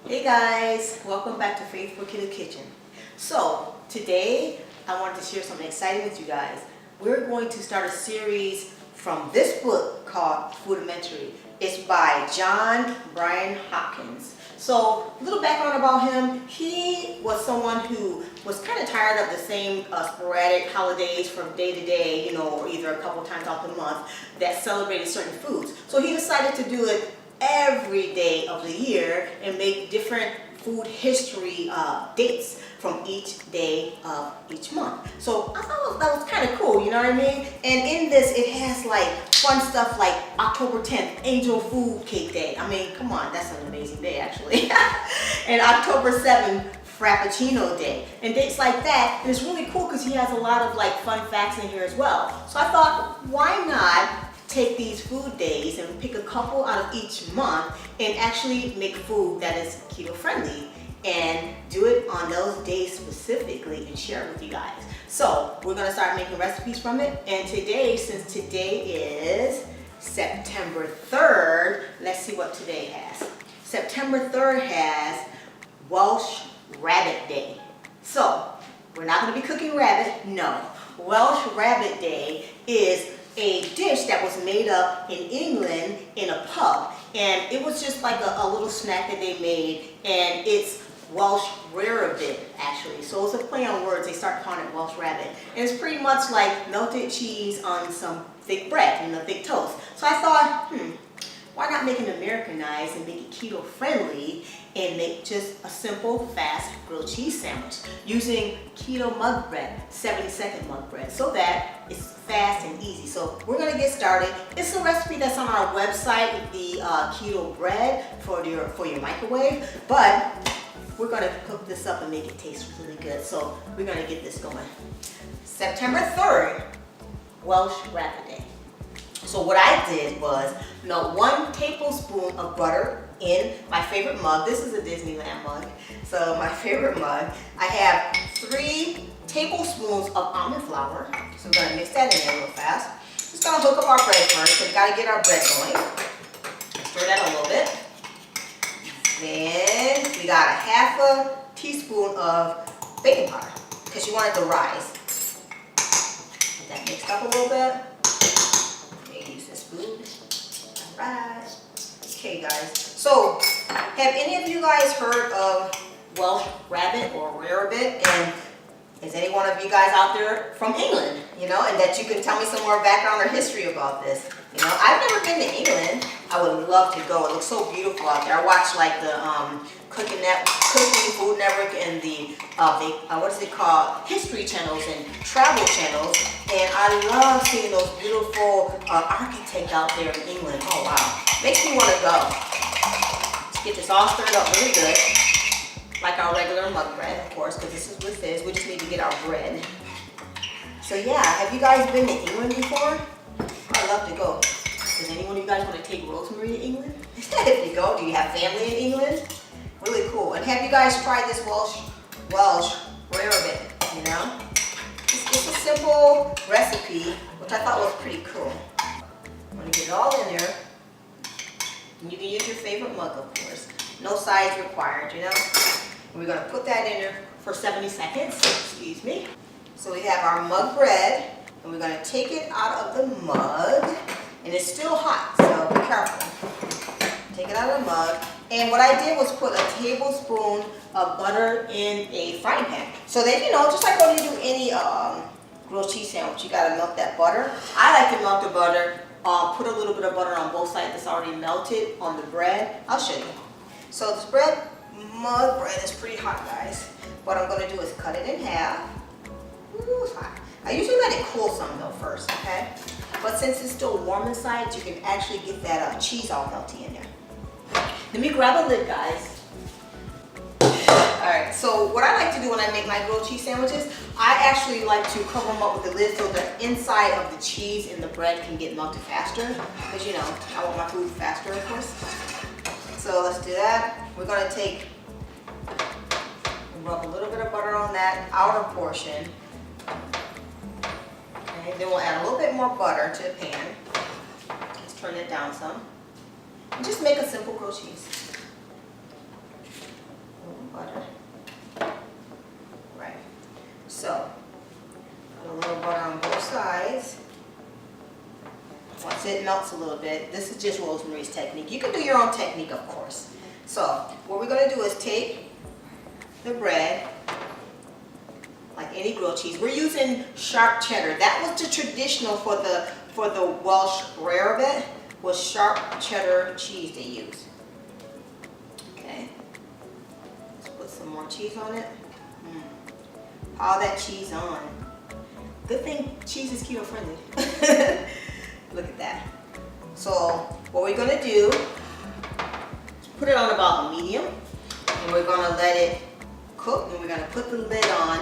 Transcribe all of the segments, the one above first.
Hey guys, welcome back to Faithful Keto Kitchen. So today I wanted to share something exciting with you guys. We're going to start a series from this book called Foodimentary. It's by John Bryan Hopkins. So a little background about him. He was someone who was kind of tired of the same sporadic holidays from day to day, or either a couple times out the month that celebrated certain foods. So he decided to do it every day of the year and make different food history dates from each day of each month. So I thought that was kind of cool, you know what I mean? And in this, it has like fun stuff like October 10th, Angel Food Cake Day. I mean, come on, that's an amazing day actually. And October 7th, Frappuccino Day, and dates like that. And it's really cool because he has a lot of like fun facts in here as well. So I thought, why not take these food days and pick a couple out of each month and actually make food that is keto friendly and do it on those days specifically and share it with you guys. So we're gonna start making recipes from it. And today, since today is September 3rd, let's see what today has. September 3rd has Welsh Rabbit Day. So we're not gonna be cooking rabbit, no. Welsh Rabbit Day is a dish that was made up in England in a pub, and it was just like a little snack that they made, and it's Welsh Rarebit actually. So it's a play on words. They start calling it Welsh Rabbit, and it's pretty much like melted cheese on some thick bread, thick toast. So I thought, why not make it Americanized and make it keto friendly and make just a simple, fast grilled cheese sandwich using keto mug bread, 70-second mug bread, so that it's fast and easy. So we're gonna get started. It's a recipe that's on our website, the keto bread for your microwave, but we're gonna cook this up and make it taste really good. So we're gonna get this going. September 3rd, Welsh Rabbit Day. So what I did was melt 1 tablespoon of butter in my favorite mug. This is a Disneyland mug, so my favorite mug. I have 3 tablespoons of almond flour. So we're gonna mix that in there real fast. Just gonna hook up our bread first, so we gotta get our bread going. Stir that a little bit. Then we got a 1/2 teaspoon of baking powder, because you want it to rise. Get that mixed up a little bit. Alright. Okay guys, so have any of you guys heard of Welsh Rabbit or Rarebit? And is any one of you guys out there from England, and that you can tell me some more background or history about this? I've never been to England. I would love to go. It looks so beautiful out there. I watch like the Cooking Food Network and the what is it called, history channels and travel channels, and I love seeing those beautiful architect out there in England. Oh wow, makes me want to go. Let's get this all stirred up really good, like our regular mug bread, of course, because this is what it is. We just need to get our bread. So yeah, have you guys been to England before? I'd love to go. Does anyone of you guys want to take Rosemarie to England? If you go, do you have family in England? Really cool. And have you guys tried this Welsh Rarebit? It's a simple recipe, which I thought was pretty cool. I'm gonna get it all in there. And you can use your favorite mug, of course. No size required, And we're gonna put that in there for 70 seconds. Excuse me. So we have our mug bread, and we're gonna take it out of the mug, and it's still hot, so be careful. Take it out of the mug. And what I did was put a tablespoon of butter in a frying pan. So then, just like when you do any grilled cheese sandwich, you gotta melt that butter. I like to melt the butter, put a little bit of butter on both sides that's already melted on the bread. I'll show you. So this mug bread is pretty hot, guys. What I'm gonna do is cut it in half. Ooh, it's hot. I usually let it cool some though first, okay? But since it's still warm inside, you can actually get that cheese all melty in there. Let me grab a lid, guys. Alright, so what I like to do when I make my grilled cheese sandwiches, I actually like to cover them up with the lid so the inside of the cheese and the bread can get melted faster. Because I want my food faster, of course. So let's do that. We're going to rub a little bit of butter on that outer portion. Okay, then we'll add a little bit more butter to the pan. Let's turn it down some. And just make a simple grilled cheese. so it melts a little bit. This is just Rosemarie's technique. You can do your own technique, of course. So what we're going to do is take the bread, like any grilled cheese. We're using sharp cheddar. That was the traditional for the Welsh Rarebit, was sharp cheddar cheese they use. Okay, let's put some more cheese on it. All that cheese on. Good thing cheese is keto friendly. Look at that. So what we're gonna do is put it on about a medium, and we're gonna let it cook, and we're gonna put the lid on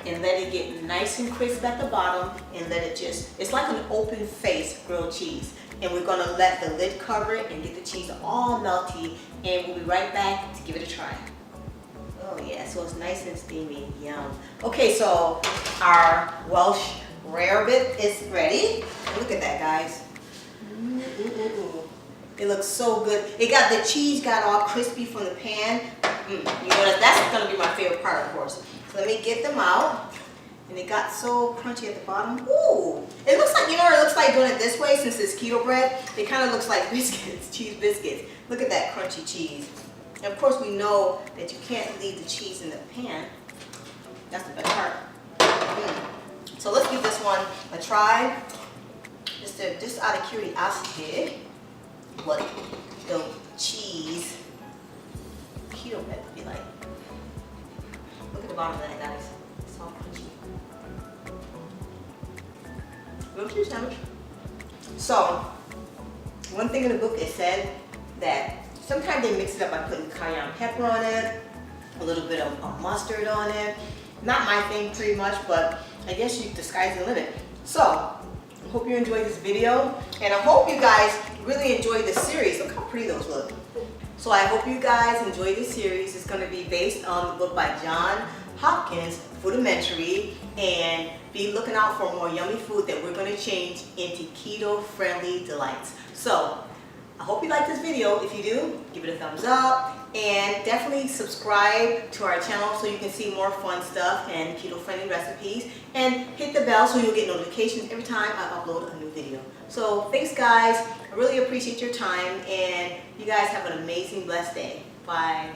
and let it get nice and crisp at the bottom, and let it just, it's like an open face grilled cheese. And we're gonna let the lid cover it and get the cheese all melty, and we'll be right back to give it a try. Oh yeah, so it's nice and steamy, yum. Okay, so our Welsh Rarebit is ready. Look at that, guys. It looks so good. The cheese got all crispy from the pan. You know, that's gonna be my favorite part, of course. So let me get them out. And it got so crunchy at the bottom. Ooh, it looks like, you know what it looks like doing it this way, since it's keto bread? It kind of looks like biscuits, cheese biscuits. Look at that crunchy cheese. And of course we know that you can't leave the cheese in the pan. That's the best part. So let's give this one a try. Just out of curiosity, what the cheese keto bread would be like. Look at the bottom of that, guys. It's all crunchy. Real cheese sandwich. So, one thing in the book, it said that sometimes they mix it up by putting cayenne pepper on it, a little bit of mustard on it. Not my thing pretty much, but I guess the sky's the limit. So, I hope you enjoyed this video, and I hope you guys really enjoyed the series. Look how pretty those look. So I hope you guys enjoy this series. It's going to be based on the book by John Hopkins, Foodimentary, and be looking out for more yummy food that we're going to change into keto-friendly delights. So I hope you like this video. If you do, give it a thumbs up, and definitely subscribe to our channel so you can see more fun stuff and keto-friendly recipes, and hit the bell so you'll get notifications every time I upload a new video. So thanks, guys. I really appreciate your time, and you guys have an amazing, blessed day. Bye.